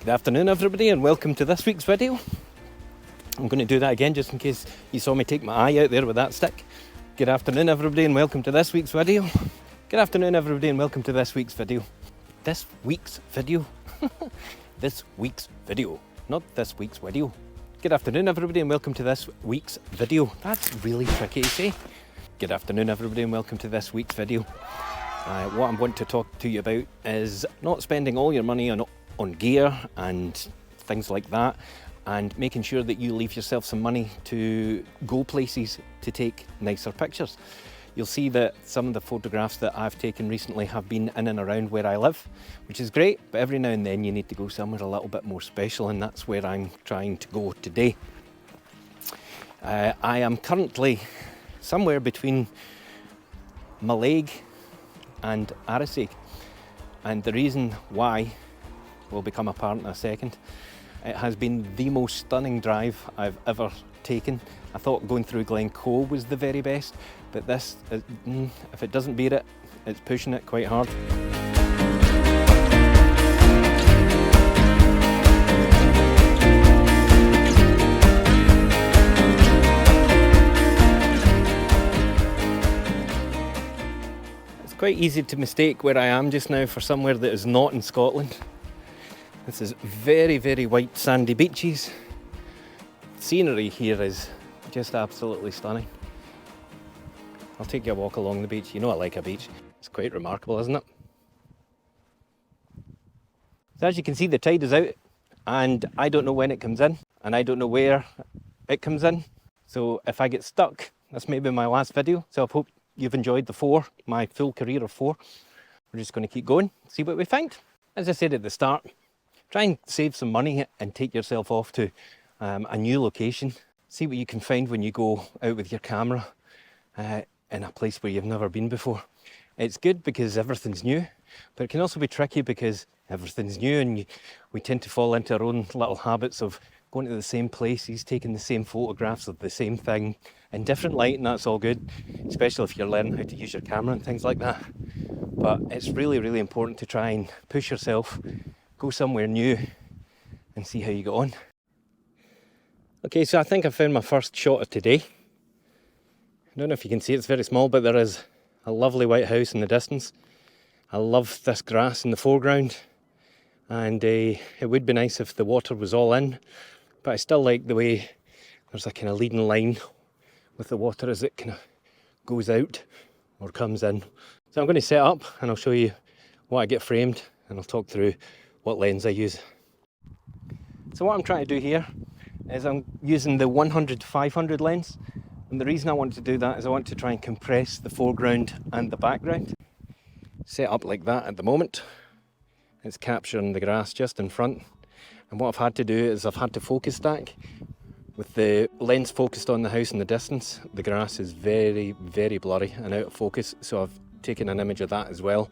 Good afternoon everybody and welcome to this week's video. I'm going to do that again just in case you saw me take my eye out there with that stick. Good afternoon everybody and welcome to this week's video. Good afternoon everybody and welcome to this week's video. This week's video? This week's video, not this week's video. Good afternoon everybody and welcome to this week's video. That's really tricky to say. Good afternoon everybody and welcome to this week's video. What I'm going to talk to you about is not spending all your money on gear and things like that, and making sure that you leave yourself some money to go places to take nicer pictures. You'll see that some of the photographs that I've taken recently have been in and around where I live, which is great, but every now and then you need to go somewhere a little bit more special, and that's where I'm trying to go today. I am currently somewhere between Mallaig and Arisaig, and the reason why will become apparent in a second. It has been the most stunning drive I've ever taken. I thought going through Glencoe was the very best, but this, if it doesn't beat it, it's pushing it quite hard. It's quite easy to mistake where I am just now for somewhere that is not in Scotland. This is very, very white sandy beaches. Scenery here is just absolutely stunning. I'll take you a walk along the beach. You know I like a beach. It's quite remarkable, isn't it? So as you can see, the tide is out and I don't know when it comes in and I don't know where it comes in. So if I get stuck, this may be my last video. So I hope you've enjoyed my full career of 4. We're just going to keep going, see what we find. As I said at the start, try and save some money and take yourself off to a new location. See what you can find when you go out with your camera in a place where you've never been before. It's good because everything's new, but it can also be tricky because everything's new and we tend to fall into our own little habits of going to the same places, taking the same photographs of the same thing in different light, and that's all good, especially if you're learning how to use your camera and things like that. But it's really, really important to try and push yourself, go somewhere new and see how you get on. Okay, so I think I found my first shot of today. I don't know if you can see, it's very small, but there is a lovely white house in the distance. I love this grass in the foreground, and it would be nice if the water was all in, but I still like the way there's a kind of leading line with the water as it kind of goes out or comes in. So I'm going to set up and I'll show you what I get framed, and I'll talk through what lens I use. So what I'm trying to do here is I'm using the 100-500 lens, and the reason I want to do that is I want to try and compress the foreground and the background. Set up like that at the moment. It's capturing the grass just in front, and what I've had to do is I've had to focus stack. With the lens focused on the house in the distance, the grass is very, very blurry and out of focus, so I've taken an image of that as well,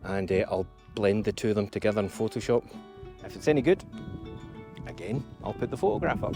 and I'll blend the two of them together in Photoshop. If it's any good, again, I'll put the photograph up.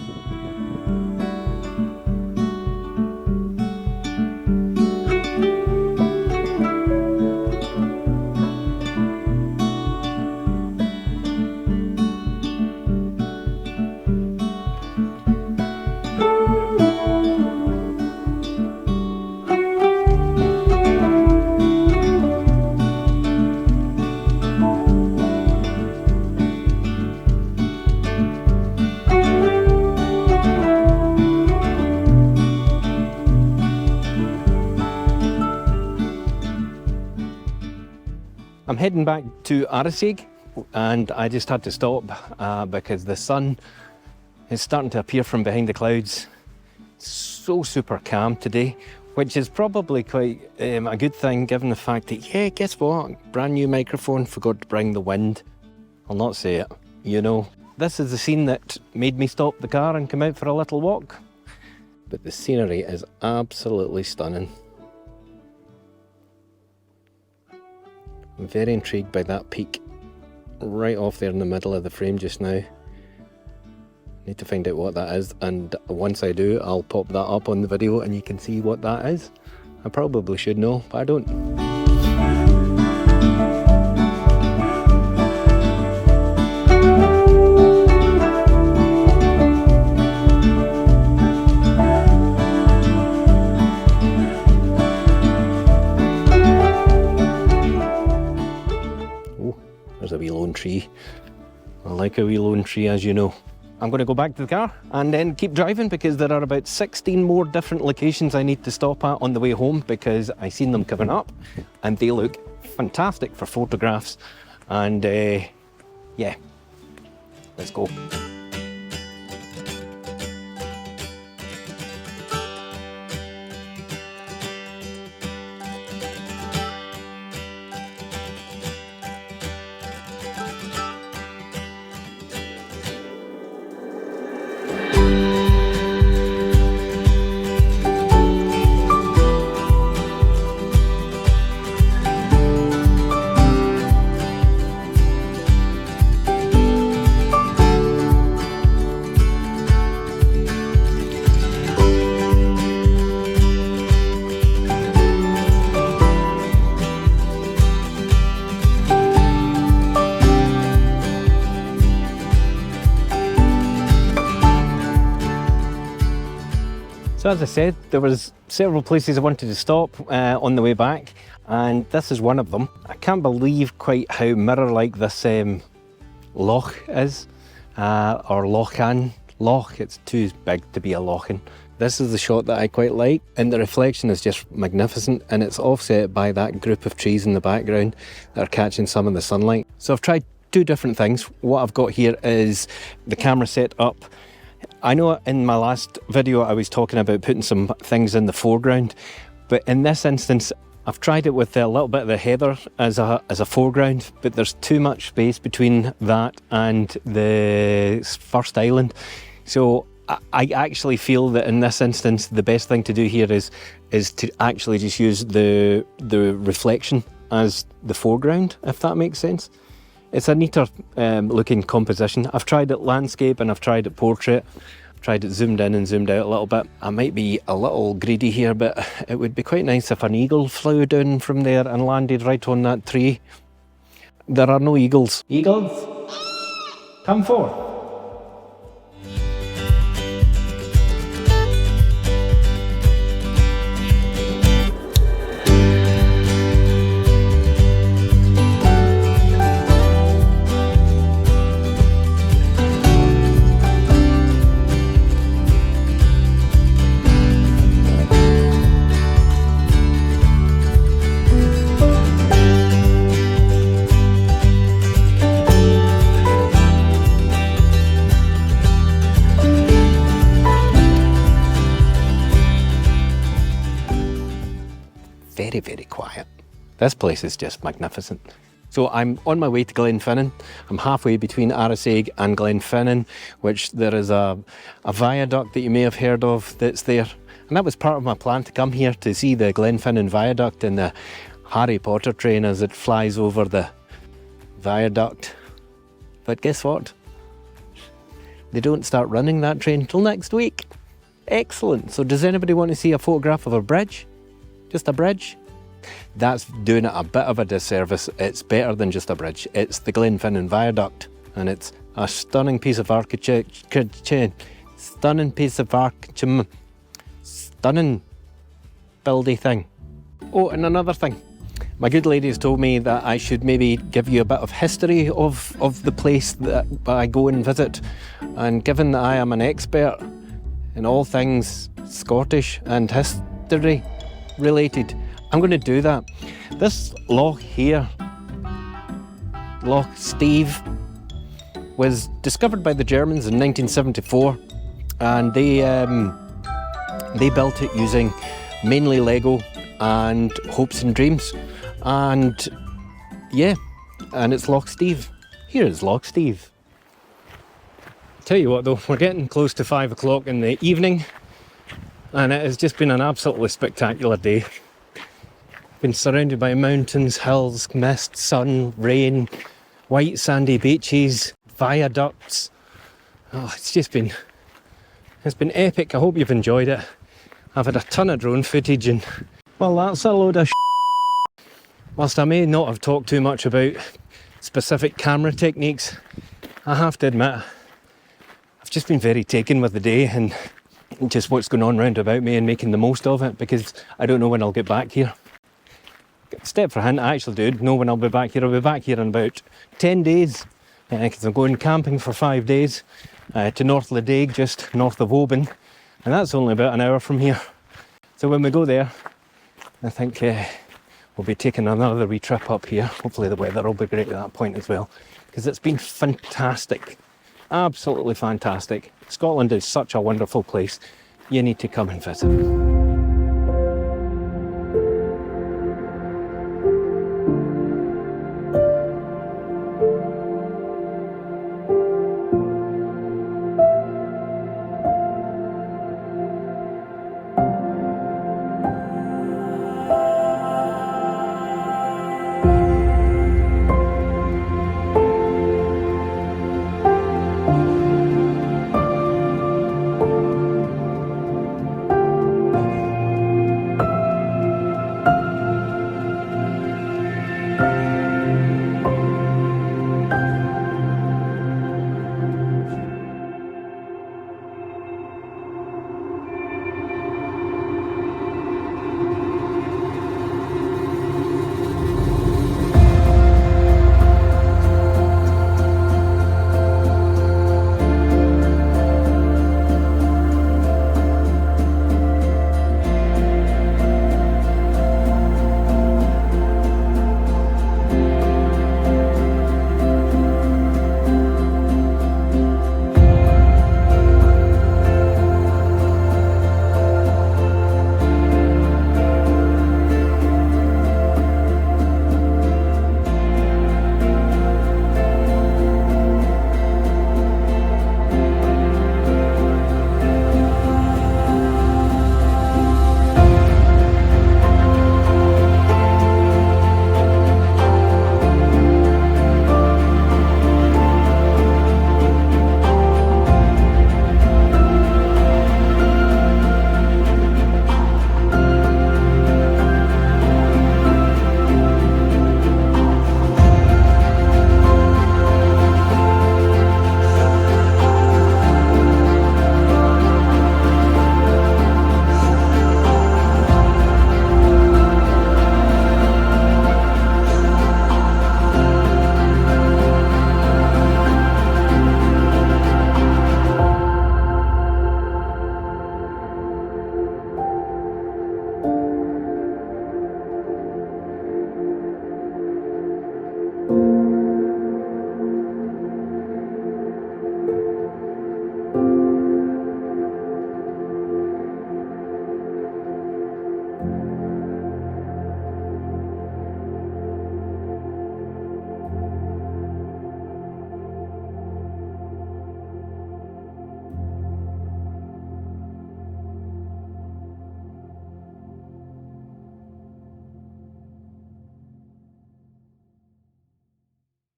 I'm heading back to Arisaig, and I just had to stop because the sun is starting to appear from behind the clouds. So super calm today, which is probably quite a good thing given the fact that, yeah, guess what? Brand new microphone, forgot to bring the wind. I'll not say it, you know. This is the scene that made me stop the car and come out for a little walk. But the scenery is absolutely stunning. I'm very intrigued by that peak right off there in the middle of the frame just now. Need to find out what that is, and once I do, I'll pop that up on the video and you can see what that is. I probably should know, but I don't. There's a wee lone tree. I like a wee lone tree, as you know. I'm going to go back to the car and then keep driving because there are about 16 more different locations I need to stop at on the way home because I seen them coming up and they look fantastic for photographs. And yeah, let's go. So as I said, there was several places I wanted to stop on the way back, and this is one of them. I can't believe quite how mirror-like this loch is, or lochan. Loch, it's too big to be a lochan. This is the shot that I quite like, and the reflection is just magnificent, and it's offset by that group of trees in the background that are catching some of the sunlight. So I've tried two different things. What I've got here is the camera set up. I know in my last video I was talking about putting some things in the foreground, but in this instance I've tried it with a little bit of the heather as a foreground, but there's too much space between that and the first island. So I actually feel that in this instance the best thing to do here is to actually just use the reflection as the foreground, if that makes sense. It's a neater looking composition. I've tried it landscape and I've tried it portrait. I've tried it zoomed in and zoomed out a little bit. I might be a little greedy here, but it would be quite nice if an eagle flew down from there and landed right on that tree. There are no eagles. Eagles, come forth. Very, very quiet. This place is just magnificent. So I'm on my way to Glenfinnan. I'm halfway between Arisaig and Glenfinnan, which there is a viaduct that you may have heard of that's there. And that was part of my plan to come here to see the Glenfinnan viaduct and the Harry Potter train as it flies over the viaduct. But guess what? They don't start running that train till next week. Excellent. So does anybody want to see a photograph of a bridge? Just a bridge? That's doing it a bit of a disservice. It's better than just a bridge. It's the Glenfinnan Viaduct, and it's a stunning piece of architecture. Stunning piece of architecture. Stunning buildy thing. Oh, and another thing. My good lady has told me that I should maybe give you a bit of history of the place that I go and visit. And given that I am an expert in all things Scottish and history related, I'm going to do that. This loch here, Loch Steve, was discovered by the Germans in 1974, and they built it using mainly Lego and hopes and dreams. And yeah, and it's Loch Steve. Here is Loch Steve. Tell you what though, we're getting close to 5 o'clock in the evening, and it has just been an absolutely spectacular day. Been surrounded by mountains, hills, mist, sun, rain, white sandy beaches, viaducts. Oh, it's been epic. I hope you've enjoyed it. I've had a ton of drone footage, and well, that's a load of Whilst I may not have talked too much about specific camera techniques, I have to admit I've just been very taken with the day and just what's going on round about me and making the most of it, because I don't know when I'll get back here. step for a hint, I actually do know when I'll be back here. I'll be back here in about 10 days, because I'm going camping for 5 days to North Ledaig, just north of Oban, and that's only about an hour from here. So when we go there, I think we'll be taking another wee trip up here. Hopefully the weather will be great at that point as well, because it's been fantastic, absolutely fantastic. Scotland is such a wonderful place. You need to come and visit.